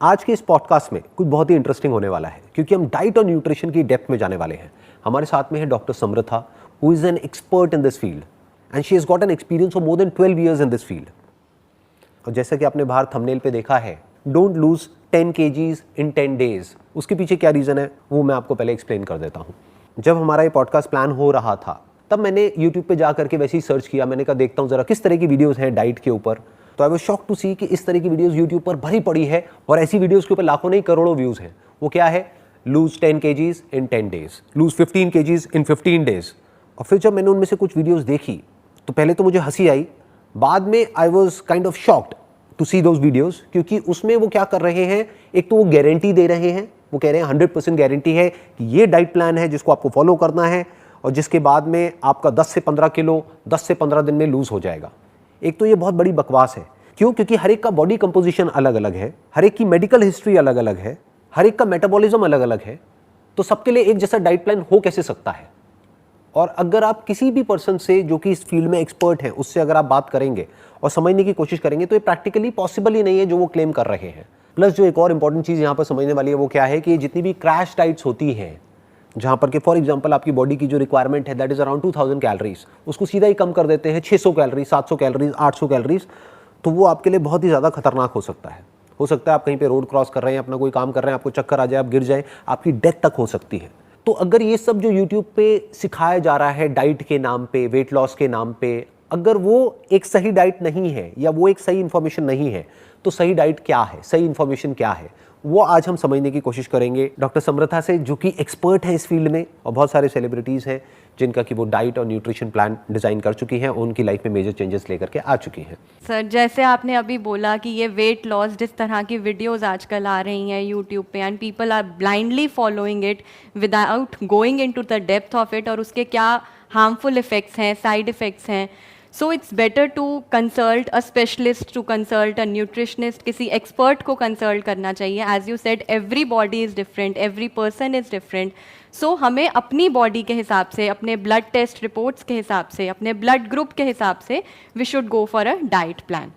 आज के इस पॉडकास्ट में कुछ बहुत ही इंटरेस्टिंग होने वाला है क्योंकि हम डाइट और न्यूट्रिशन की डेप्थ में जाने वाले हैं। हमारे साथ में है doctor Samritha, who is an expert in this field and she has got an experience of more than 12 years in this field. और जैसा कि आपने बाहर थंबनेल पे देखा है, don't lose 10 kgs in 10 days, उसके पीछे क्या रीज़न है वो मैं आपको पहले एक्सप्लेन कर देता हूँ। जब हमारा ये पॉडकास्ट प्लान हो रहा था तब मैंने यूट्यूब पे जा करके वैसे ही सर्च किया। मैंने कहा देखता हूँ ज़रा किस तरह की वीडियोज़ हैं डाइट के ऊपर। तो आई वाज शॉक टू सी कि इस तरह की वीडियोज़ यूट्यूब पर भरी पड़ी है और ऐसी वीडियोज़ के ऊपर लाखों नहीं करोड़ों व्यूज़ हैं। वो क्या है? Loose 10 kgs in 10 days, loose 15 kgs in 15 days। और फिर जब मैंने उनमें से कुछ वीडियोज़ देखी तो पहले तो मुझे हंसी आई, बाद में I was kind of shocked to see those videos, क्योंकि उसमें वो क्या कर रहे हैं, एक तो वो गारंटी दे रहे हैं, वो कह रहे हैं 100% गारंटी है कि ये डाइट प्लान है जिसको आपको फॉलो करना है और जिसके बाद में आपका 10 से 15 किलो 10 से 15 दिन में लूज हो जाएगा। एक तो ये बहुत बड़ी बकवास है। क्यों? क्योंकि हर एक का बॉडी कंपोजिशन अलग अलग है, हर एक की मेडिकल हिस्ट्री अलग अलग है, हर एक का मेटाबॉलिज्म अलग अलग है। तो सबके लिए एक जैसा डाइट प्लान हो कैसे सकता है? और अगर आप किसी भी पर्सन से जो कि इस फील्ड में एक्सपर्ट है उससे अगर आप बात करेंगे और समझने की कोशिश करेंगे तो ये प्रैक्टिकली पॉसिबल ही नहीं है जो वो क्लेम कर रहे हैं। प्लस जो एक और इंपॉर्टेंट चीज़ यहाँ पर समझने वाली है वो क्या है कि जितनी भी क्रैश डाइट्स होती हैं जहाँ पर कि फॉर एग्जांपल आपकी बॉडी की जो रिक्वायरमेंट है दैट इज अराउंड 2000 कैलोरीज, उसको सीधा ही कम कर देते हैं 600 कैलोरीज, 700 कैलोरीज, 800 कैलोरीज, तो वो आपके लिए बहुत ही ज़्यादा खतरनाक हो सकता है। हो सकता है आप कहीं पे रोड क्रॉस कर रहे हैं, अपना कोई काम कर रहे हैं, आपको चक्कर आ जाए, आप गिर जाए, आपकी डेथ तक हो सकती है। तो अगर ये सब जो यूट्यूब पे सिखाया जा रहा है डाइट के नाम पे, वेट लॉस के नाम पे, अगर वो एक सही डाइट नहीं है या वो एक सही इन्फॉर्मेशन नहीं है तो सही डाइट क्या है, सही इन्फॉर्मेशन क्या है, वो आज हम समझने की कोशिश करेंगे डॉक्टर समृथा से, जो कि एक्सपर्ट है इस फील्ड में। और बहुत सारे सेलिब्रिटीज़ हैं जिनका कि वो डाइट और न्यूट्रिशन प्लान डिज़ाइन कर चुकी हैं, उनकी लाइफ में मेजर चेंजेस लेकर के आ चुकी हैं। सर, जैसे आपने अभी बोला कि ये वेट लॉस जिस तरह की वीडियोस आजकल आ रही हैं यूट्यूब पे and people are blindly following it without going into the depth of it, और उसके क्या हार्मफुल इफ़ेक्ट्स हैं, साइड इफ़ेक्ट्स हैं। So it's better to consult a specialist, to consult a nutritionist, किसी एक्सपर्ट को कंसल्ट करना चाहिए। As you said, every body is different, every person is different. So हमें अपनी बॉडी के हिसाब से, अपने ब्लड टेस्ट रिपोर्ट्स के हिसाब से, अपने ब्लड ग्रुप के हिसाब से we should go for a diet plan.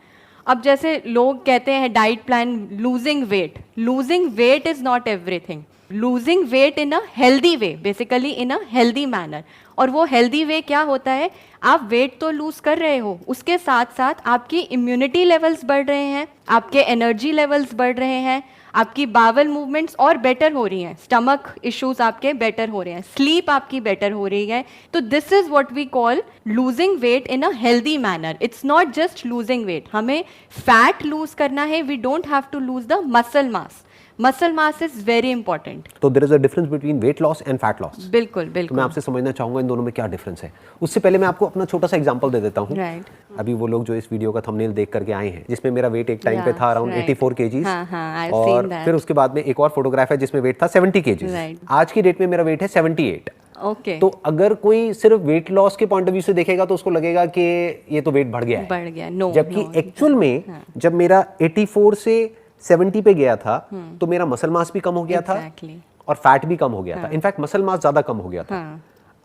अब जैसे लोग कहते हैं diet plan, losing weight is not everything. Losing weight in a healthy way, basically in a healthy manner. और वो हेल्दी वे क्या होता है? आप वेट तो लूज कर रहे हो, उसके साथ साथ आपकी इम्यूनिटी लेवल्स बढ़ रहे हैं, आपके एनर्जी लेवल्स बढ़ रहे हैं, आपकी बावल मूवमेंट्स और बेटर हो रही हैं, स्टमक इश्यूज आपके बेटर हो रहे हैं, स्लीप आपकी बेटर हो रही है। तो this is what we call losing weight in a healthy manner. It's not just losing weight, हमें फैट लूज करना है, we don't have to lose the muscle mass. Muscle mass is very important. तो there is a difference between weight loss and fat loss. बिल्कुल बिल्कुल। तो मैं आपसे समझना चाहूंगा इन दोनों में क्या डिफरेंस है। उससे पहले मैं आपको अपना छोटा सा एग्जांपल दे देता हूँ। अभी वो लोग जो इस वीडियो का थंबनेल देख करके आए हैं, जिसमें मेरा वेट एक टाइम पे था अराउंड 84 kgs, और फिर उसके बाद में एक और फोटोग्राफ है जिसमें वेट था 70 kgs। आज की डेट में मेरा वेट है 78। ओके। तो अगर कोई सिर्फ वेट लॉस के पॉइंट ऑफ व्यू से देखेगा तो उसको लगेगा कि ये तो वेट बढ़ गया है। जबकि एक्चुअल में जब मेरा 84 से 70 पे गया था तो मेरा मसल मास भी कम हो गया था और फैट भी कम हो गया था। इनफैक्ट मसल मास ज्यादा कम हो गया था।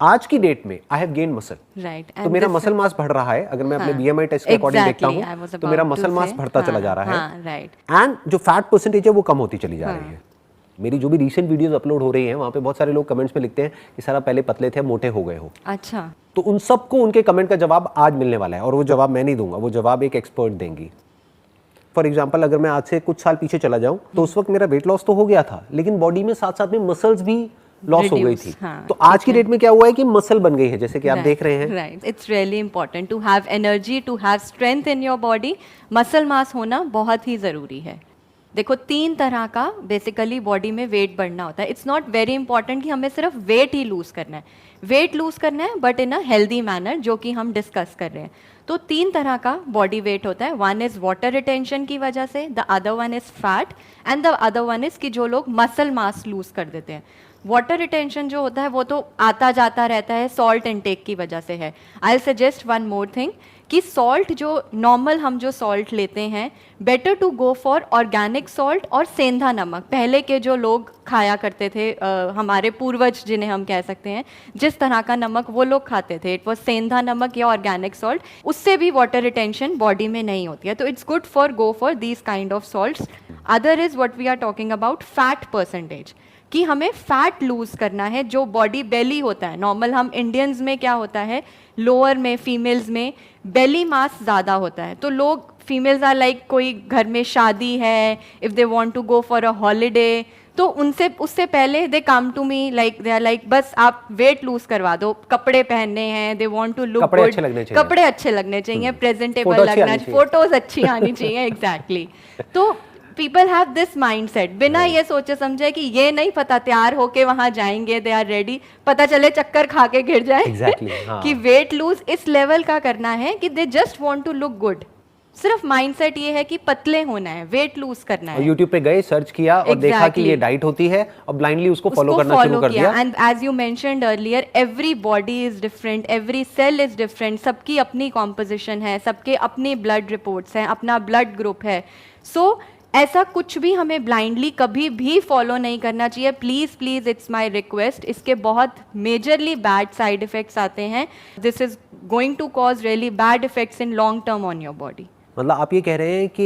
आज की डेट में आई हैव गेन मसल, तो मेरा मसल मास बढ़ रहा है। अगर मैं अपने BMI टेस्ट के अकॉर्डिंग देखता हूँ तो मेरा मसल मास बढ़ता चला जा रहा है एंड जो फैट परसेंटेज है वो कम होती चली जा रही है। मेरी जो भी रीसेंट वीडियोस अपलोड हो रही हैं वहाँ पे बहुत सारे लोग कमेंट्स में लिखते हैं कि सर आप पहले पतले थे, मोटे हो गए हो। अच्छा। तो उन सबको उनके कमेंट का जवाब आज मिलने वाला है और वो जवाब मैं नहीं दूंगा, वो जवाब एक एक्सपर्ट देंगी। फॉर एग्जाम्पल, अगर मैं आज से कुछ साल पीछे चला जाऊं तो उस वक्त मेरा वेट लॉस तो हो गया था लेकिन बॉडी में साथ साथ में मसल्स भी लॉस हो गई थी। तो आज की डेट में क्या हुआ है कि मसल बन गई है, जैसे कि आप देख रहे हैं। Right, it's really important to have energy, to have strength in your body. Muscle mass होना बहुत ही ज़रूरी है। देखो, 3 तरह का बेसिकली बॉडी में वेट बढ़ना होता है। इट्स नॉट वेरी इंपॉर्टेंट कि हमें सिर्फ वेट ही लूज करना है, वेट लूज करना है but in a healthy manner, जो कि हम डिस्कस कर रहे हैं। तो 3 तरह का बॉडी वेट होता है। वन इज वाटर रिटेंशन की वजह से, the other one is fat and the other one is कि जो लोग मसल मास लूज कर देते हैं। वाटर रिटेंशन जो होता है वो तो आता जाता रहता है, सॉल्ट इनटेक की वजह से है। I suggest one more thing कि सॉल्ट जो नॉर्मल हम जो सॉल्ट लेते हैं, better to go for organic salt और सेंधा नमक। पहले के जो लोग खाया करते थे, हमारे पूर्वज जिन्हें हम कह सकते हैं, जिस तरह का नमक वो लोग खाते थे, इट वॉज सेंधा नमक या ऑर्गेनिक सॉल्ट। उससे भी वाटर रिटेंशन बॉडी में नहीं होती है। तो it's good for go for these kind of salts. Other is what we are talking about fat percentage, कि हमें फैट लूज करना है। जो बॉडी बेली होता है, नॉर्मल हम इंडियंस में क्या होता है, लोअर में फीमेल्स में बेली मास ज़्यादा होता है, तो लोग फीमेल्स आर लाइक कोई घर में शादी है, if they want to go for a holiday, तो उनसे उससे पहले they come to me like they are like बस आप वेट लूज करवा दो, कपड़े पहनने हैं, they want to look good, कपड़े अच्छे लगने चाहिए, प्रेजेंटेबल लगना चाहिए, फोटोज अच्छी आनी चाहिए, एग्जैक्टली। तो पीपल हैव दिस माइंडसेट, बिना ये सोचे समझे कि ये नहीं पता तैयार होके वहां जाएंगे, दे आर रेडी, पता चले चक्कर खा के गिर जाए। हाँ। कि वेट लूज इस लेवल का करना है कि they just want to look good, सिर्फ माइंडसेट ये है कि पतले होना है, वेट लूज करना है। यूट्यूब पे गए, सर्च किया और देखा कि ये डाइट होती है और ब्लाइंडली उसको फॉलो करना शुरू कर दिया। And as you mentioned earlier, every body is different, every cell is different, सबकी अपनी कॉम्पोजिशन है, सबके अपने ब्लड रिपोर्ट्स हैं, अपना ब्लड ग्रुप है। सो ऐसा कुछ भी हमें ब्लाइंडली कभी भी फॉलो नहीं करना चाहिए, please please, it's my request. इसके बहुत मेजरली बैड साइड इफेक्ट्स आते हैं, this is going to cause really bad effects in long term on your body. मतलब आप ये कह रहे हैं कि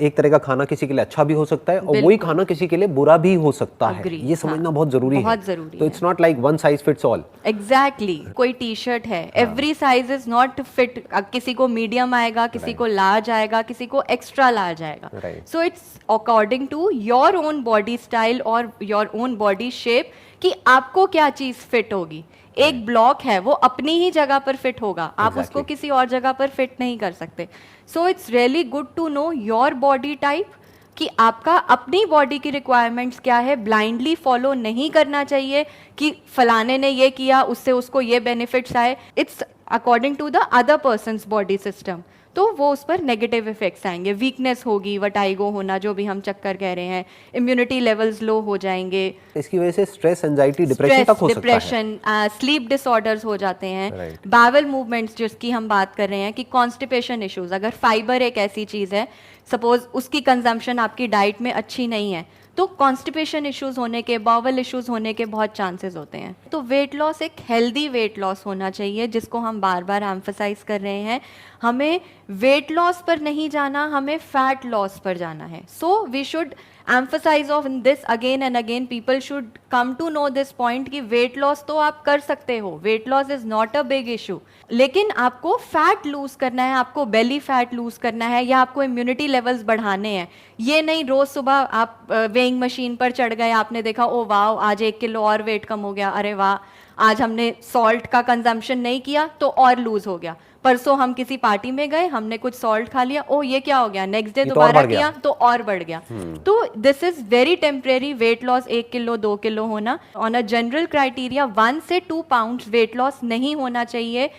एक तरह का खाना किसी के लिए अच्छा भी हो सकता है और वही खाना किसी के लिए बुरा भी हो सकता है, ये समझना बहुत जरूरी है। बहुत जरूरी तो it's not like one size fits all. Exactly, कोई टी शर्ट है, every size is not fit, किसी को मीडियम आएगा, किसी को लार्ज आएगा, किसी को एक्स्ट्रा लार्ज आएगा। So it's according to your own body style और योर ओन बॉडी शेप कि आपको क्या चीज फिट होगी। एक ब्लॉक है, वो अपनी ही जगह पर फिट होगा, आप उसको किसी और जगह पर फिट नहीं कर सकते। So it's really good to know your body type, कि आपका अपनी बॉडी की रिक्वायरमेंट्स क्या है। ब्लाइंडली फॉलो नहीं करना चाहिए कि फलाने ने ये किया उससे उसको ये बेनिफिट्स आए, it's according to the other person's body system, तो वो उस पर नेगेटिव इफेक्ट्स आएंगे, वीकनेस होगी, वटाइगो होना, जो भी हम चक्कर कह रहे हैं, इम्यूनिटी लेवल्स लो हो जाएंगे, इसकी वजह से स्ट्रेस, एंजाइटी, डिप्रेशन तक हो सकता है, डिप्रेशन, स्लीप डिसऑर्डर्स हो जाते हैं, बावल मूवमेंट्स जिसकी हम बात कर रहे हैं, कि कॉन्स्टिपेशन इश्यूज। अगर फाइबर एक ऐसी चीज़ है, सपोज उसकी कंजम्पशन आपकी डाइट में अच्छी नहीं है, तो कॉन्स्टिपेशन इश्यूज होने के, बावल इश्यूज होने के बहुत चांसेस होते हैं। तो वेट लॉस एक हेल्दी वेट लॉस होना चाहिए, जिसको हम बार बार एम्फसाइज कर रहे हैं। हमें वेट लॉस पर नहीं जाना, हमें फैट लॉस पर जाना है। So we should emphasize on this again and again. People should come to know this point कि weight loss तो आप कर सकते हो, weight loss is not a big issue, लेकिन आपको फैट लूज करना है, आपको बेली फैट लूज करना है, या आपको इम्यूनिटी लेवल्स बढ़ाने हैं। ये नहीं रोज सुबह आप वेइंग मशीन पर चढ़ गए, आपने देखा ओ वाह आज 1 किलो और वेट कम हो गया, अरे वाह आज हमने सॉल्ट का कंजम्पशन नहीं किया तो और लूज हो गया, परसों हम किसी पार्टी में गए, हमने कुछ सॉल्ट खा लिया, ओ ये क्या हो गया, नेक्स्ट डे दोबारा किया तो और बढ़ गया। तो this is very temporary. Weight loss 1 kilo 2 kilo होना, ऑन अ जनरल क्राइटेरिया 1 से 2 पाउंड्स वेट लॉस नहीं होना चाहिए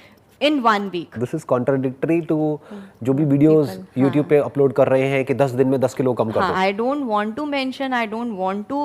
in 1 week. This is contradictory to जो भी वीडियोस YouTube पे अपलोड कर रहे हैं कि 10 दिन में 10 किलो कम कर दो। I don't want to mention, I don't want to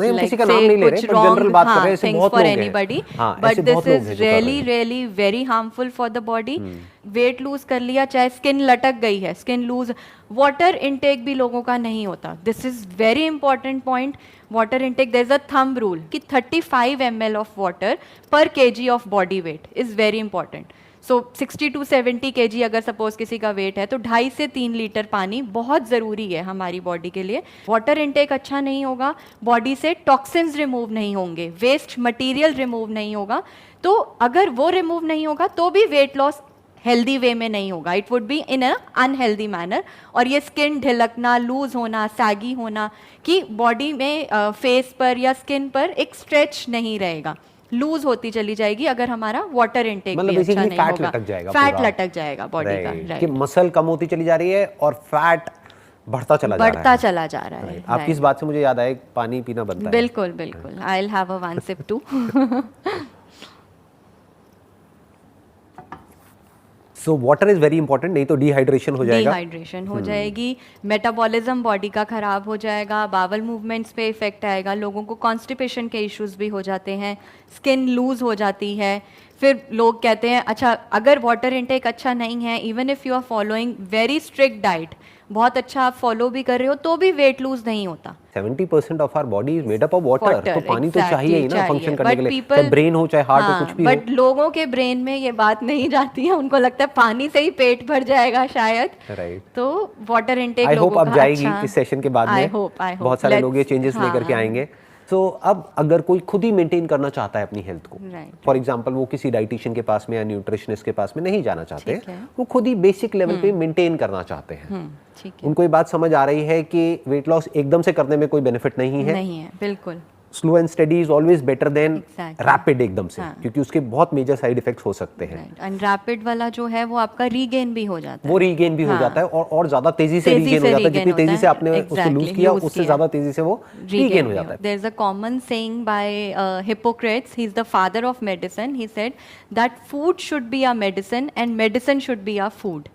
like किसी का नाम नहीं ले रहे, पर जनरल बात कर रहे हैं, ऐसे बहुत लोग हैं। Anybody, but this is really very harmful for the body. Weight lose कर लिया, चाहे स्किन लटक गई है, स्किन लूज, वाटर इनटेक भी लोगों का नहीं होता। This is very important point. Water intake, there is a thumb rule कि 35 ml of water per kg of body weight is very important. So 60 to 70 kg अगर सपोज किसी का wait है तो 2.5 से 3 लीटर पानी बहुत ज़रूरी है हमारी बॉडी के लिए। वाटर इनटेक अच्छा नहीं होगा, बॉडी से टॉक्सिन्स रिमूव नहीं होंगे, वेस्ट मटेरियल रिमूव नहीं होगा, तो अगर वो रिमूव नहीं होगा तो भी वेट लॉस हेल्दी वे में नहीं होगा, it would be in a unhealthy manner. और ये स्किन ढिलकना, लूज होना, सैगी होना, कि बॉडी में फेस पर या स्किन पर एक स्ट्रेच नहीं रहेगा, लूज होती चली जाएगी अगर हमारा वाटर इनटेक भी अच्छा नहीं होगा, फैट लटक जाएगा बॉडी का, कि मसल कम होती चली जा रही है और फैट बढ़ता चला जा रहा है। आपकी इस बात से मुझे याद आया, पानी पीना बनता है। बिल्कुल बिल्कुल, I will have a 1 sip too. So water is very important, नहीं तो डिहाइड्रेशन हो जाएगा, जाएगी, मेटाबॉलिज्म बॉडी का खराब हो जाएगा, बावल मूवमेंट्स पे इफेक्ट आएगा, लोगों को कॉन्स्टिपेशन के इश्यूज भी हो जाते हैं, स्किन लूज हो जाती है, फिर लोग कहते हैं अच्छा अगर वाटर इनटेक अच्छा नहीं है, even if you are following very strict diet, बहुत अच्छा आप फॉलो भी कर रहे हो तो भी वेट लूज नहीं होता। 70% of our body is made up of water, तो पानी तो exactly, चाहिए ही ना फंक्शन करने के लिए, people- चाहे ब्रेन हो चाहे हार्ट हो कुछ भी हो। बट लोगों के ब्रेन में ये बात नहीं जाती है, उनको लगता है पानी से ही पेट भर जाएगा शायद। राइट, तो वाटर इनटेक आई लोगों होप अब का जाएगी अच्छा, इस सेशन के बाद I में hope, बहुत सारे लोग ये let's- चेंजेस लेकर के हाँ। आएंगे। सो अब अगर कोई खुद ही मेंटेन करना चाहता है अपनी हेल्थ को, Right. फॉर एग्जांपल वो किसी डाइटिशियन के पास में या न्यूट्रिशनिस्ट के पास में नहीं जाना चाहते, ठीक है। वो खुद ही बेसिक लेवल पे मेंटेन करना चाहते हैं, ठीक है, उनको ये बात समझ आ रही है कि वेट लॉस एकदम से करने में कोई बेनिफिट नहीं है, नहीं है बिल्कुल, slow and study is always better than Exactly. Rapid एकदम से, हाँ। क्योंकि उसके बहुत मेजर साइड इफेक्ट्स हो सकते हैं। एंड रैपिड वाला जो है वो आपका रीगेन भी हो जाता है, वो रीगेन भी हो हाँ। जाता है और ज्यादा तेजी से तेजी रीगेन से हो जाता है, regain जितनी तेजी होता से है, आपने उसको लूज exactly, किया lose उससे किया। ज्यादा तेजी से वो रीगेन हो जाता है। There's a common saying by Hippocrates, he's the father of medicine. He said that food should be our medicine and medicine should be our food.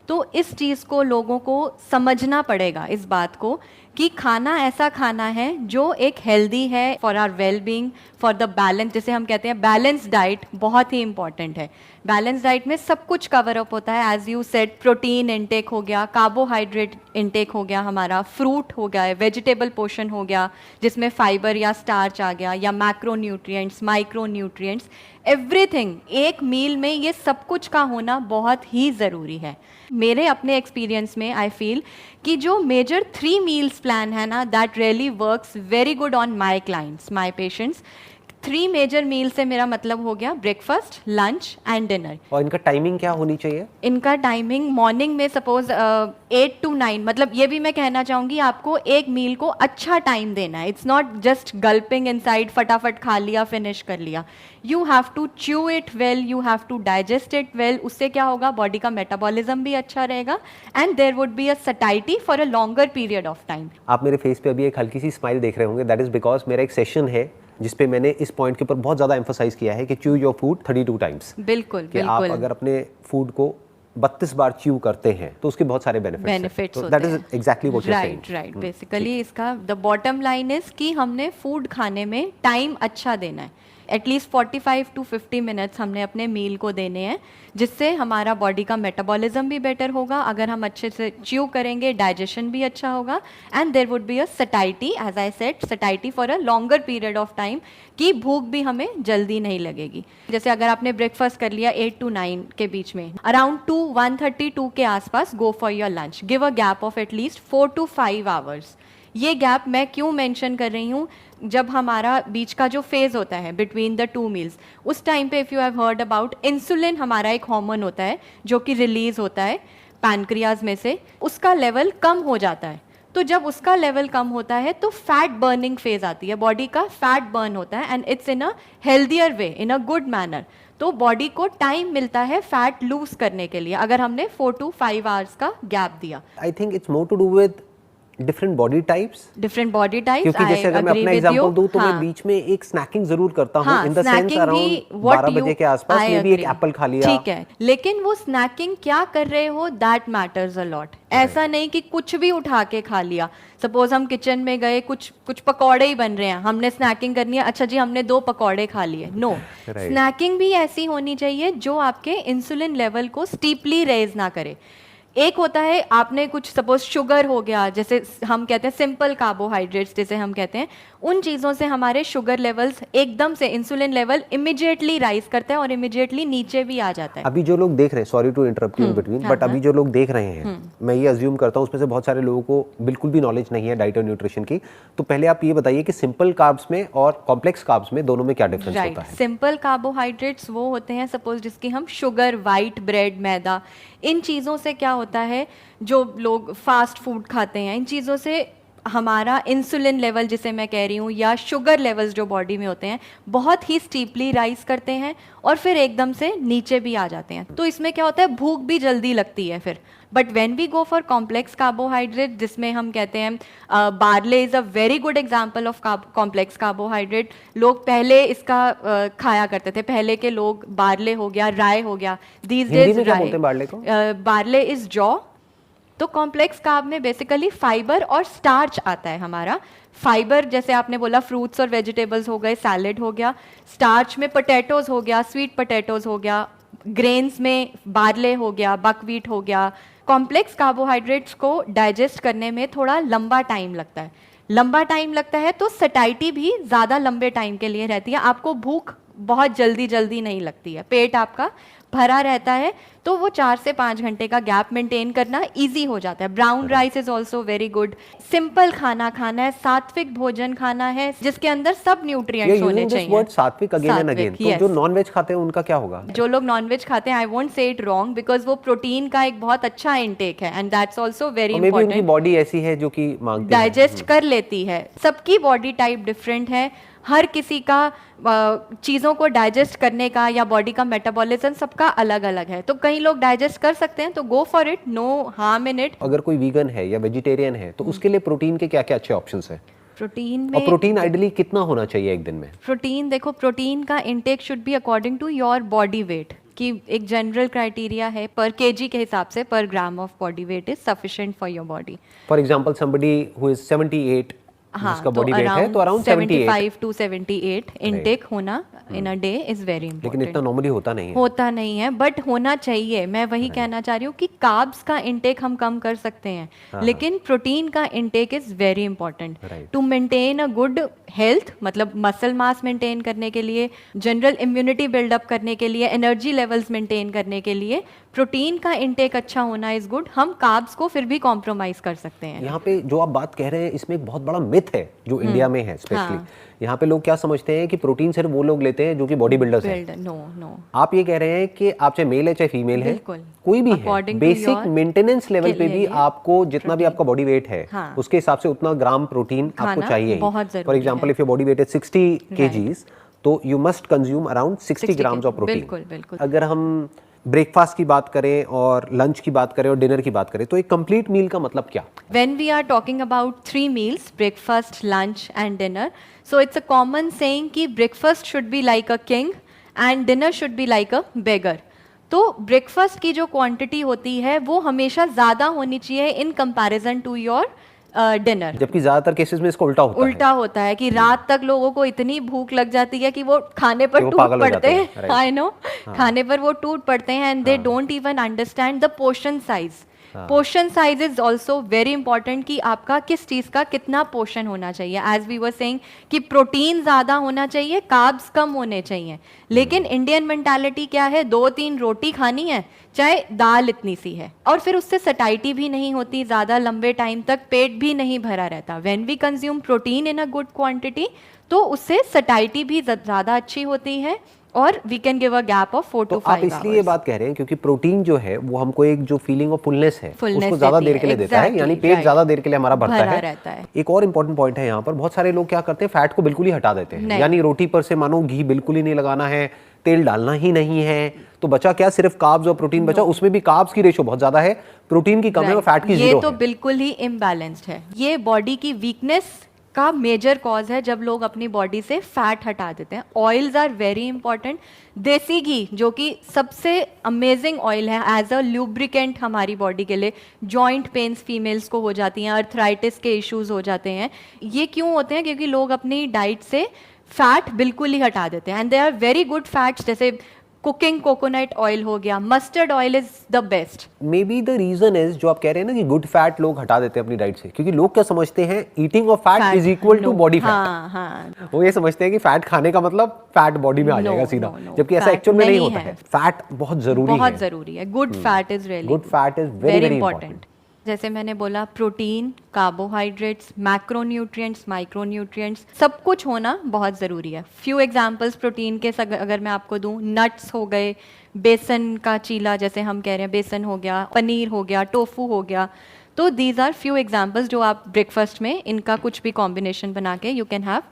तो इस चीज़ को लोगों को समझना पड़ेगा, इस बात को कि खाना ऐसा खाना है जो एक हेल्दी है for our well being, for the balance, जैसे हम कहते हैं बैलेंस डाइट बहुत ही इंपॉर्टेंट है। बैलेंस डाइट में सब कुछ कवर अप होता है, as you said, protein intake हो गया, कार्बोहाइड्रेट इनटेक हो गया, हमारा फ्रूट हो गया, वेजिटेबल पोर्शन हो गया जिसमें फाइबर या स्टार्च आ गया, या macro nutrients, micro nutrients, everything. एक मील में ये सब कुछ का होना बहुत ही ज़रूरी है। मेरे अपने एक्सपीरियंस में आई फील कि जो मेजर 3 मील्स प्लान है ना, that really works very good on my clients, my patients. 3 major meal से मेरा मतलब हो गया ब्रेकफास्ट, लंच एंड डिनर। और इनका टाइमिंग क्या होनी चाहिए? इनका टाइमिंग मॉर्निंग में सपोज 8 to 9, मतलब ये भी मैं कहना चाहूँगी आपको एक मील को अच्छा टाइम देना है। It's not just gulping inside, फटाफट खा लिया, फिनिश कर लिया। You have to chew it well, you have to digest it well. उससे क्या होगा, बॉडी का मेटाबॉलिज्म भी अच्छा रहेगा and there would be a satiety for a longer period of time. आप मेरे फेस पे अभी एक हल्की सी स्माइल देख रहे होंगे, दैट इज बिकॉज मेरा एक सेशन है जिसपे मैंने इस पॉइंट के ऊपर बहुत ज़्यादा एम्फोसाइज किया है कि च्यू योर फूड 32 टाइम्स। बिल्कुल कि आप अगर अपने फूड को 32 बार च्यू करते हैं तो उसके बहुत सारे बेनिफिट्स हैं। That is exactly what you are saying. Right. Basically इसका द बॉटम लाइन इज कि हमने फूड खाने में टाइम अच्छा देना है। एटलीस्ट 45 to 50 मिनट्स हमने अपने मील को देने हैं, जिससे हमारा बॉडी का मेटाबॉलिज्म भी बेटर होगा। अगर हम अच्छे से च्यू करेंगे, डाइजेशन भी अच्छा होगा and there would be a satiety, as I said, satiety for a longer period of time, कि भूख भी हमें जल्दी नहीं लगेगी। जैसे अगर आपने ब्रेकफास्ट कर लिया 8 to 9 के बीच में, अराउंड 1:32 के आसपास go for your lunch. Give a gap of at least 4 to 5 hours. ये गैप मैं क्यों मेंशन कर रही हूँ, जब हमारा बीच का जो फेज होता है बिटवीन द 2 मील्स, उस टाइम पे if you have heard about, insulin हमारा एक हार्मोन होता है जो कि रिलीज होता है पैनक्रियाज में से, उसका लेवल कम हो जाता है। तो जब उसका लेवल कम होता है तो फैट बर्निंग फेज आती है, बॉडी का फैट बर्न होता है and it's in a healthier way, in a good manner. तो बॉडी को टाइम मिलता है फैट लूज करने के लिए, अगर हमने 4 to 5 आवर्स का गैप दिया। I think it's more to do with different body types, different body types. क्योंकि जैसे अगर मैं अपना एग्जांपल दूं तो मैं बीच में एक स्नैकिंग जरूर करता हूं, इन द सेंस अराउंड 12 बजे के आसपास में भी एक एप्पल खा लिया। ठीक है, लेकिन वो स्नैकिंग क्या कर रहे हो, दैट मैटर्स अ लॉट। ऐसा नहीं कि कुछ भी उठा के खा लिया। सपोज हम किचन में गए, कुछ पकौड़े ही बन रहे हैं, हमने स्नैकिंग करनी है, अच्छा जी हमने 2 पकौड़े खा लिए। नो, स्नैकिंग भी ऐसी होनी चाहिए जो आपके इंसुलिन लेवल को स्टीपली रेज ना करे। एक होता है आपने कुछ सपोज शुगर हो गया, जैसे हम कहते हैं सिंपल कार्बोहाइड्रेट्स जिसे हम कहते हैं, उन चीज़ों से हमारे शुगर लेवल्स एकदम से, इंसुलिन लेवल इमिडिएटली राइज करता है और इमिडिएटली नीचे भी आ जाता है। अभी जो लोग देख रहे हैं, sorry to interrupt in between, but अभी जो लोग देख रहे हैं, मैं ये अज्यूम करता हूँ उसमें से बहुत सारे लोगों को बिल्कुल भी नॉलेज नहीं है डाइट और न्यूट्रिशन की। तो पहले आप ये बताइए कि सिंपल कार्ब्स में और कॉम्प्लेक्स कार्ब्स में दोनों में क्या डिफरेंस होता है? सिंपल कार्बोहाइड्रेट्स वो होते हैं सपोज जिसकी हम शुगर, वाइट ब्रेड, मैदा, इन चीज़ों से क्या होता है, जो लोग फास्ट फूड खाते हैं, इन चीज़ों से हमारा इंसुलिन लेवल जिसे मैं कह रही हूँ, या शुगर लेवल्स जो बॉडी में होते हैं, बहुत ही स्टीपली राइज करते हैं और फिर एकदम से नीचे भी आ जाते हैं। तो इसमें क्या होता है, भूख भी जल्दी लगती है फिर। But when we go for complex carbohydrate, जिसमें हम कहते हैं barley is a very good example of complex carbohydrate. लोग पहले इसका खाया करते थे, पहले के लोग, बार्ले हो गया, राय हो गया, दीज डेज राय। बार्ले को बार्ले इज जौ तो कॉम्प्लेक्स कार्ब में बेसिकली फाइबर और स्टार्च आता है हमारा। फाइबर जैसे आपने बोला फ्रूट्स और वेजिटेबल्स हो गए, सैलेड हो गया। स्टार्च में पोटैटोज हो गया, स्वीट पोटैटोज हो गया। ग्रेन्स में बार्ले हो गया, बकवीट हो गया। कॉम्प्लेक्स कार्बोहाइड्रेट्स को डाइजेस्ट करने में थोड़ा लंबा टाइम लगता है। लंबा टाइम लगता है तो सटाइटी भी ज़्यादा लंबे टाइम के लिए रहती है। आपको भूख बहुत जल्दी जल्दी नहीं लगती है, पेट आपका भरा रहता है, तो वो 4 से 5 घंटे का गैप मेंटेन करना इजी हो जाता है। Brown rice is also very good. Simple खाना खाना है, सात्विक भोजन खाना है जिसके अंदर सब न्यूट्रिएंट्स होने चाहिए। वर्ड सात्विक अगेन एंड अगेन, तो जो नॉनवेज खाते हैं उनका क्या होगा? जो लोग नॉनवेज खाते हैं, I won't say it wrong, because वो प्रोटीन का एक बहुत अच्छा इंटेक है and that's also very important. उनकी बॉडी ऐसी है जो कि मांगती है, डाइजेस्ट कर लेती है। सबकी बॉडी टाइप डिफरेंट है, हर किसी का चीज़ों को डाइजेस्ट करने का या बॉडी का मेटाबॉलिज्म सबका अलग अलग है। तो कई लोग डाइजेस्ट कर सकते हैं तो go for it, no harm in it. अगर कोई वीगन है या वेजिटेरियन है तो उसके लिए प्रोटीन के क्या क्या अच्छे ऑप्शंस हैं? प्रोटीन और में प्रोटीन आइडियली कितना होना चाहिए एक दिन में? प्रोटीन देखो, प्रोटीन का intake should be according to your body weight, कि एक जनरल क्राइटेरिया है पर केजी के हिसाब से पर gram of body weight is sufficient for your body. For example somebody who is 78, जिसका बॉडी वेट है तो अराउंड 75 टू 78 इनटेक होना in a day is very important. लेकिन इतना नॉर्मली होता नहीं है, बट होना चाहिए। मैं वही कहना चाह रही हूँ कि कार्ब्स का इनटेक हम कम कर सकते हैं, लेकिन प्रोटीन का intake is very important to maintain a good health, मतलब मसल मास मेंटेन करने के लिए, जनरल इम्यूनिटी बिल्डअप करने के लिए, एनर्जी लेवल्स मेंटेन करने के लिए प्रोटीन का इनटेक अच्छा होना इज गुड। हम कार्ब्स को फिर भी कॉम्प्रोमाइज कर सकते हैं। यहाँ पे जो आप बात कह रहे हैं इसमें एक बहुत बड़ा मिथ है जो इंडिया में है स्पेशली। यहाँ पे लोग क्या समझते हैं कि प्रोटीन सिर्फ वो लोग लेते हैं जो कि बॉडी बिल्डर्स हैं। नो, आप ये कह रहे हैं कि आप चाहे मेल है चाहे फीमेल है, कोई भी है, बेसिक मेंटेनेंस लेवल पे भी आपको जितना भी आपका बॉडी वेट है उसके हिसाब से उतना ग्राम प्रोटीन आपको चाहिए। For example if your body weight is 60 kgs तो you must consume around 60 grams of protein. अगर हम ब्रेकफास्ट की बात करें और लंच की बात करें और डिनर की बात करें तो एक कंप्लीट मील का मतलब क्या? When we are talking about 3 meals, breakfast, lunch and dinner, so it's a common saying कि breakfast should be like a king and dinner should be like a beggar. तो ब्रेकफास्ट की जो क्वांटिटी होती है वो हमेशा ज़्यादा होनी चाहिए in comparison to your dinner. जबकि ज्यादातर केसेस में इसका उल्टा होता है कि रात तक लोगों को इतनी भूख लग जाती है कि वो खाने पर टूट पड़ते हैं। आई नो, खाने पर वो टूट पड़ते हैं and they don't even understand the portion size. Portion size is also very important कि आपका किस चीज का कितना पोर्शन होना चाहिए। एज वी वर सेइंग कि प्रोटीन ज्यादा होना चाहिए, कार्ब्स कम होने चाहिए, लेकिन इंडियन मेंटालिटी क्या है, 2-3 रोटी खानी है चाहे दाल इतनी सी है, और फिर उससे सटाइटी भी नहीं होती, ज्यादा लंबे टाइम तक पेट भी नहीं भरा रहता। When we consume protein in a good quantity तो उससे सटाइटी भी ज्यादा अच्छी होती है और we can give a gap of 4 to 5 आप इसलिए ये बात कह रहे हैं क्योंकि प्रोटीन जो है वो हमको एक जो फीलिंग ऑफ फुलनेस है उसको ज्यादा देर के लिए देता है, यानी पेट ज्यादा देर के लिए हमारा भरता है। एक और इंपॉर्टेंट पॉइंट है यहाँ पर, बहुत सारे लोग क्या करते हैं, फैट को बिल्कुल ही हटा देते हैं, यानी रोटी पर से मानो घी बिल्कुल ही नहीं लगाना है, तेल डालना ही नहीं है, तो बचा क्या, सिर्फ कार्ब्स और प्रोटीन बचा। उसमें भी कार्ब्स की रेशो बहुत ज्यादा है, प्रोटीन की कम है और फैट की 0 है। ये तो बिल्कुल ही इम्बैलेंस्ड है। ये बॉडी की वीकनेस का मेजर कॉज है जब लोग अपनी बॉडी से फैट हटा देते हैं। Oils are very important. देसी घी जो कि सबसे अमेजिंग ऑयल है एज अ ल्यूब्रिकेंट हमारी बॉडी के लिए, जॉइंट पेन्स फीमेल्स को हो जाती हैं, अर्थराइटिस के इश्यूज हो जाते हैं, ये क्यों होते हैं? क्योंकि लोग अपनी डाइट से फैट बिल्कुल ही हटा देते हैं and they are very good fats, जैसे कुकिंग कोकोनट ऑयल हो गया, mustard oil is the best. Maybe the reason is जो आप कह रहे हैं ना कि गुड फैट लोग हटा देते हैं अपनी डाइट से, क्योंकि लोग क्या समझते हैं, eating of fat is equal to body fat. वो ये समझते हैं कि फैट खाने का मतलब फैट बॉडी में आ जाएगा सीधा, जबकि ऐसा एक्चुअल में नहीं होता है। फैट बहुत जरूरी है। Good fat is very very important. जैसे मैंने बोला, प्रोटीन, कार्बोहाइड्रेट्स, मैक्रोन्यूट्रिएंट्स, माइक्रोन्यूट्रिएंट्स, सब कुछ होना बहुत ज़रूरी है। फ्यू एग्जांपल्स प्रोटीन के अगर मैं आपको दूं, नट्स हो गए, बेसन का चीला जैसे हम कह रहे हैं, बेसन हो गया, पनीर हो गया, टोफू हो गया, तो दीज आर फ्यू एग्जांपल्स जो आप ब्रेकफास्ट में इनका कुछ भी कॉम्बिनेशन बना के you can have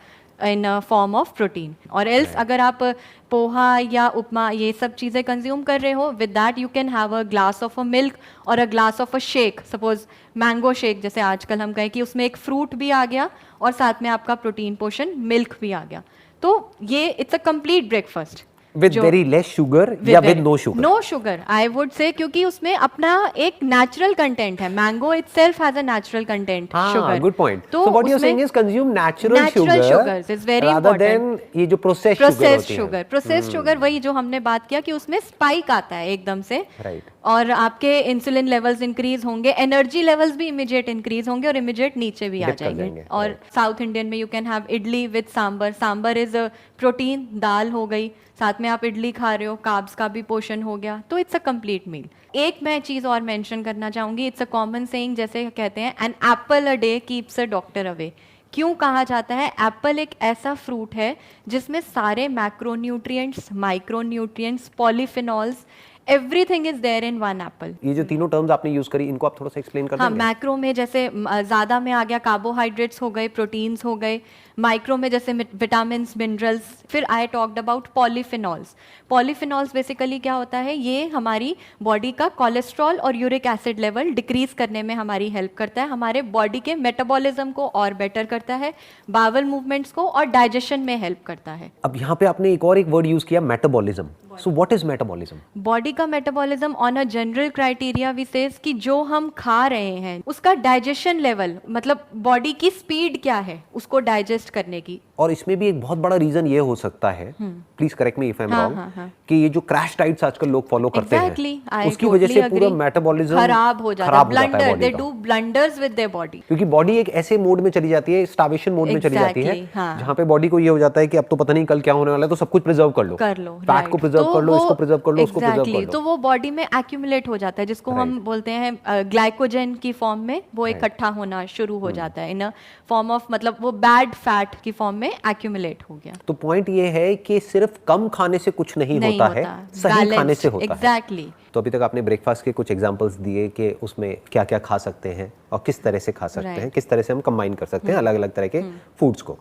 in form of protein. और एल्स अगर आप पोहा या उपमा ये सब चीज़ें कंज्यूम कर रहे हो, with that you can have a glass of a milk और a glass of a shake, suppose mango shake जैसे आजकल हम कहें कि उसमें एक फ्रूट भी आ गया और साथ में आपका प्रोटीन पोर्शन मिल्क भी आ गया, तो ये it's a complete breakfast. With very less sugar या with no sugar? No sugar I would say, क्योंकि उसमें अपना एक नेचुरल कंटेंट है. Mango itself has a natural content sugar. Good point. So what you are saying is consume natural sugars is very rather important. than ये जो processed sugar. Processed sugar वही जो हमने बात किया कि उसमें स्पाइक आता है एकदम से. राइट. और आपके इंसुलिन लेवल्स इंक्रीज होंगे, एनर्जी लेवल्स भी इमीडिएट इंक्रीज होंगे और इमीडिएट नीचे भी आ जाएंगे. और साउथ इंडियन में you can have idli with sambar. Sambar is protein, दाल हो गई, साथ में आप इडली खा रहे हो, कार्ब्स का भी पोषण हो गया, तो इट्स अ कंप्लीट मील. एक मैं चीज और मेंशन करना चाहूंगी. इट्स अ कॉमन सेइंग, जैसे कहते हैं an apple a day keeps a doctor away. क्यों कहा जाता है? एप्पल एक ऐसा फ्रूट है जिसमें सारे macronutrients, micronutrients, polyphenols, everything is there in one apple. ये जो तीनों टर्म्स आपने यूज करी, इनको आप थोड़ा सा एक्सप्लेन कर हाँ, देंगे? मैक्रो में जैसे ज़्यादा में आ गया कार्बोहाइड्रेट्स हो गए, प्रोटीन्स हो गए. माइक्रो में जैसे विटामिन, मिनरल्स. फिर I talked about polyphenols. Polyphenols basically क्या होता है? ये हमारी बॉडी का कोलेस्ट्रॉल और यूरिक एसिड लेवल डिक्रीज करने में हमारी हेल्प करता है, हमारे बॉडी के मेटाबॉलिज्म को और बेटर करता है, बावल मूवमेंट्स को और डाइजेशन में हेल्प करता है. अब यहाँ पे आपने एक वर्ड यूज किया, metabolism. So what is metabolism? Body का metabolism on a general criteria we says कि जो हम खा रहे हैं उसका डाइजेशन लेवल, मतलब बॉडी की स्पीड क्या है उसको डाइजेस्ट करने की. और इसमें भी एक बहुत बड़ा रीजन ये हो सकता है, please correct me if I am wrong, कि ये जो क्रैश डाइट्स आजकल लोग फॉलो करते हैं, उसकी वजह से पूरा मेटाबॉलिज्म खराब हो जाता है. Blunder, they do blunders with their body. क्योंकि बॉडी एक ऐसे मोड में चली जाती है, स्टार्वेशन मोड में चली जाती है, जहाँ पे बॉडी को ये हो जाता है कि अब तो पता नहीं कल क्या होने वाला है, तो सब कुछ प्रिजर्व कर लो, फैट को प्रिजर्व कर लो, इसको प्रिजर्व कर लो, उसको प्रिजर्व कर लो. तो वो बॉडी में एक्यूमुलेट हो जाता है, जिसको हम बोलते हैं ग्लाइकोजन की फॉर्म में वो इकट्ठा होना शुरू हो जाता है इन अ फॉर्म ऑफ, मतलब वो बैड फैट की फॉर्म में एक्यूमुलेट हो गया. तो पॉइंट ये है कि सिर्फ कम खाने से कुछ नहीं होता है, सही खाने से होता है. एग्जैक्टली. तो अभी तक आपने ब्रेकफास्ट के कुछ एग्जांपल्स दिए कि उसमें क्या क्या खा सकते हैं और किस तरह से खा सकते हैं, किस तरह से हम कंबाइन कर सकते हैं अलग अलग तरह के फूड्स को.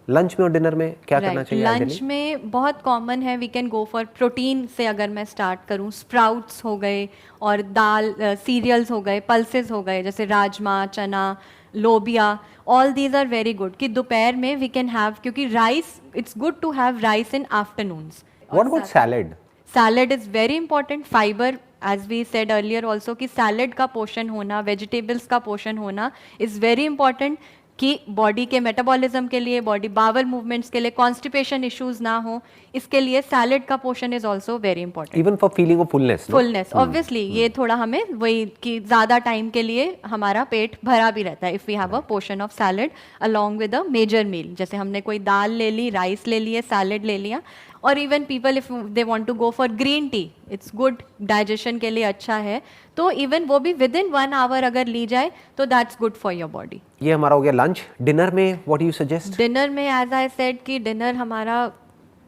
लंच में और डिनर में क्या करना चाहिए? लंच में बहुत कॉमन है, we can go for protein से. अगर मैं स्टार्ट करूं, स्प्राउट्स हो गए और दाल, सीरियल्स हो गए, पल्सेस हो गए, जैसे rajma, chana, lobia, all these are very good. कि दोपहर में वी कैन हैव, क्योंकि rice, it's good to have rice in afternoons. What about salad? Salad is very important. Fiber, as we said earlier also, कि सैलेड का पोषण होना, वेजिटेबल्स का पोषण होना इज वेरी इंपॉर्टेंट, कि बॉडी के मेटाबॉलिज्म के लिए, बॉडी बावल मूवमेंट्स के लिए, कॉन्स्टिपेशन इश्यूज ना हो, इसके लिए सैलेड का पोषण is also very important. Even for feeling of fullness obviously ये थोड़ा हमें वही कि ज्यादा टाइम के लिए हमारा पेट भरा भी रहता है if we have a portion of salad along with a major meal. जैसे हमने कोई दाल ले ली, राइस ले लिए, सैलेड ले लिया. और even people if they want to go for green tea, it's good, digestion के लिए अच्छा है, तो इवन वो भी विद इन 1 आवर अगर ली जाए तो that's good for your body. ये हमारा हो गया लंच. डिनर में what do you suggest? Dinner में एज आई सेड कि डिनर हमारा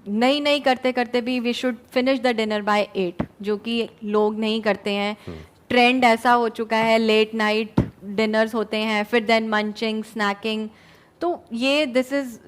नहीं करते करते भी we should finish the dinner by 8, जो कि लोग नहीं करते हैं. ट्रेंड ऐसा हो चुका है, लेट नाइट डिनर्स होते हैं, फिर देन मंचिंग, स्नैकिंग. तो ये दिस इज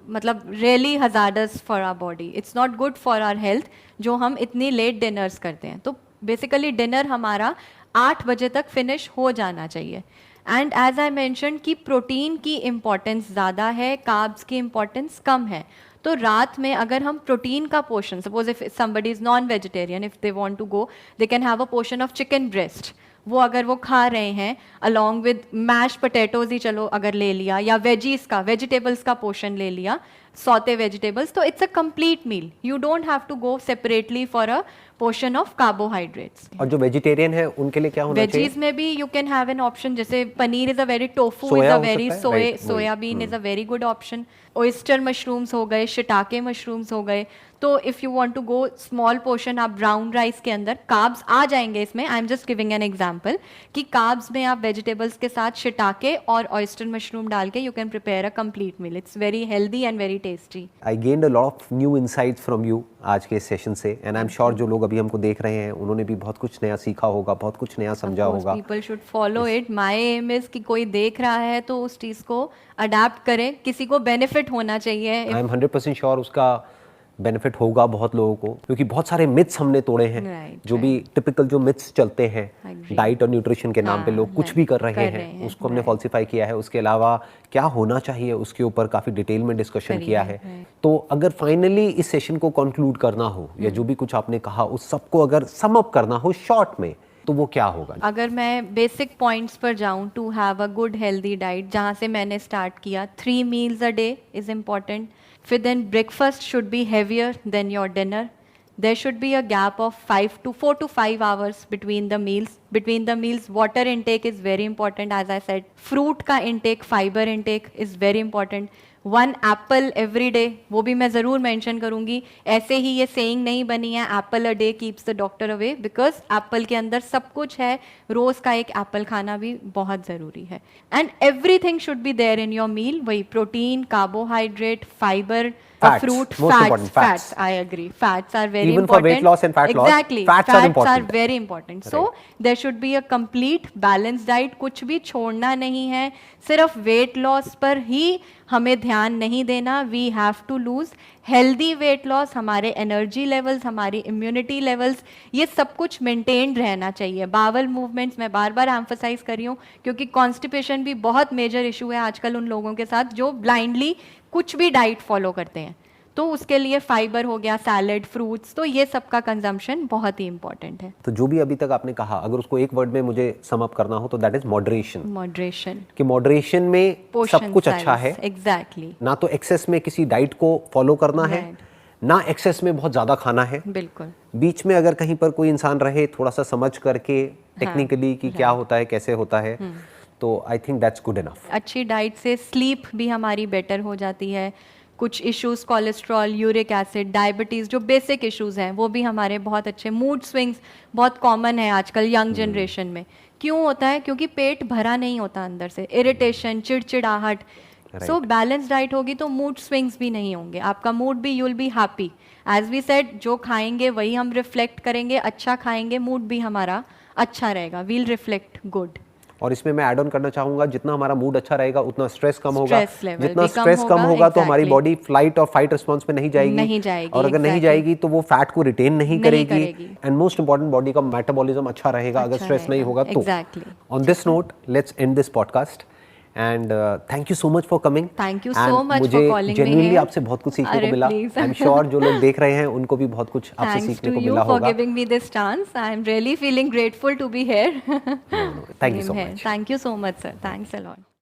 मतलब really hazardous for our body. It's not good for our health जो हम इतनी लेट डिनर्स करते हैं. तो बेसिकली डिनर हमारा 8 बजे तक फिनिश हो जाना चाहिए. एंड एज आई मैंशन कि प्रोटीन की इम्पोर्टेंस ज़्यादा है, कार्ब्स की इम्पोर्टेंस कम है. तो रात में अगर हम प्रोटीन का portion, suppose if somebody is non vegetarian, if they want to go, they can have a portion of chicken breast. वो अगर वो खा रहे हैं अलॉन्ग विद मैश पोटैटोज ही चलो अगर ले लिया, या वेजीज का, वेजिटेबल्स का पोर्शन ले लिया, सौते वेजिटेबल्स, तो it's a complete meal. You don't have to go separately for a portion of carbohydrates. और जो वेजिटेरियन है उनके लिए क्या होना चाहिए? वेजीज में भी you can have an option, जैसे paneer is a very, tofu is a very, soybean is a very good option. Oyster mushrooms हो गए, शिटाके मशरूम्स हो गए. तो if you want to go small portion, आप ब्राउन राइस के अंदर carbs आ जाएंगे इसमें. I am just giving an example कि कार्ब्स में आप वेजिटेबल्स के साथ शिटाके और ऑयस्टर मशरूम डाल के you can prepare a complete meal. It's very healthy and very tasty. I gained a lot of new insights from you आज के सेशन से, एंड आई एम श्योर जो लोग अभी हमको देख रहे हैं उन्होंने भी बहुत कुछ नया सीखा होगा, बहुत कुछ नया समझा होगा. People should follow it. My aim इज कि कोई देख रहा है तो उस चीज़ को अडेप्ट करे, किसी को बेनिफिट होना चाहिए. आई एम 100% श्योर उसका बेनिफिट होगा बहुत लोगों को, क्योंकि बहुत सारे मिथ्स हमने तोड़े हैं। Right, जो भी टिपिकल जो मिथ्स चलते हैं Agree. डाइट और न्यूट्रिशन के नाम पे लोग कुछ भी कर रहे हैं, उसको हमने फॉल्सिफाई किया है। उसके अलावा क्या होना चाहिए उसके ऊपर काफ़ी डिटेल में डिस्कशन किया है। तो अगर फाइनली इस सेशन को कंक्लूड करना हो या जो भी कुछ आपने कहा उस सबको अगर सम अप करना हो शॉर्ट में, तो वो क्या होगा? अगर मैं बेसिक पॉइंट्स पर जाऊं, to have a good healthy diet, जहाँ से मैंने स्टार्ट किया, 3 meals a day is important. फिर then breakfast should be heavier than your dinner. There should be a gap of 4 to 5 hours between the meals. Between the meals, water intake is very important, as I said. Fruit का intake, fiber intake is very important. 1 apple every day, वो भी मैं ज़रूर mention करूँगी। ऐसे ही ये saying नहीं बनी है Apple a day keeps the doctor away, because Apple के अंदर सब कुछ है। रोज़ का एक एप्पल खाना भी बहुत ज़रूरी है। And everything should be there in your meal, वही protein, carbohydrate, fibre, fruit, fats. I agree. Fats are very Even important. for weight loss and fat loss, exactly. fats are important. very important. So there should be a complete balanced diet. कुछ भी छोड़ना नहीं है, सिर्फ weight loss पर ही हमें ध्यान नहीं देना। We have to lose healthy weight loss. हमारे energy levels, हमारी immunity levels, ये सब कुछ maintained रहना चाहिए। Bowel movements मैं बार बार emphasize कर रही हूँ, क्योंकि constipation भी बहुत major issue है आजकल उन लोगों के साथ जो blindly कुछ भी डाइट फॉलो करते हैं। तो उसके लिए फाइबर हो गया, सैलेड, फ्रूट्स, तो ये सब का कंजम्पशन बहुत ही इंपॉर्टेंट है। तो जो भी अभी तक आपने कहा, अगर उसको एक वर्ड में मुझे सम अप करना हो तो दैट इज मॉडरेशन। मॉडरेशन, कि मॉडरेशन में सब कुछ अच्छा है। एग्जैक्टली। ना तो एक्सेस में किसी डाइट को फॉलो करना है, ना एक्सेस में बहुत ज्यादा खाना है। बिल्कुल। बीच में अगर कहीं पर कोई इंसान रहे थोड़ा सा समझ करके टेक्निकली कि क्या होता है, कैसे होता है, तो I think that's good enough. अच्छी डाइट से स्लीप भी हमारी बेटर हो जाती है। कुछ issues, cholesterol, uric acid, diabetes, जो बेसिक इश्यूज हैं वो भी हमारे बहुत अच्छे। मूड स्विंग्स बहुत कॉमन है आजकल यंग जनरेशन में। क्यों होता है? क्योंकि पेट भरा नहीं होता अंदर से, इरिटेशन, चिड़चिड़ाहट। सो बैलेंस डाइट होगी तो मूड स्विंग्स भी नहीं होंगे, आपका मूड भी, you will be happy. As we said, जो खाएंगे वही हम रिफ्लेक्ट करेंगे। अच्छा खाएंगे, मूड भी हमारा अच्छा रहेगा, वील रिफ्लेक्ट गुड। और इसमें मैं ऐड ऑन करना चाहूंगा, जितना हमारा मूड अच्छा रहेगा उतना स्ट्रेस कम होगा। जितना कम स्ट्रेस कम होगा तो हमारी exactly. बॉडी फ्लाइट और फाइट रिस्पॉन्स में नहीं जाएगी, और अगर नहीं जाएगी तो वो फैट को रिटेन नहीं करेगी। एंड मोस्ट इंपॉर्टेंट, बॉडी का मेटाबॉलिज्म अच्छा रहेगा अगर स्ट्रेस नहीं होगा तो। On this note let's end this podcast and thank you so much for coming. Thank you so much for calling me. Genuinely आपसे बहुत कुछ सीखने को मिला। आई एम श्योर जो लोग देख रहे हैं उनको भी बहुत कुछ आपसे सीखने को मिला होगा। Thanks to you for giving me this chance. I am really feeling grateful to be here. Thank you so much. Thank you so much, sir. Thanks a lot.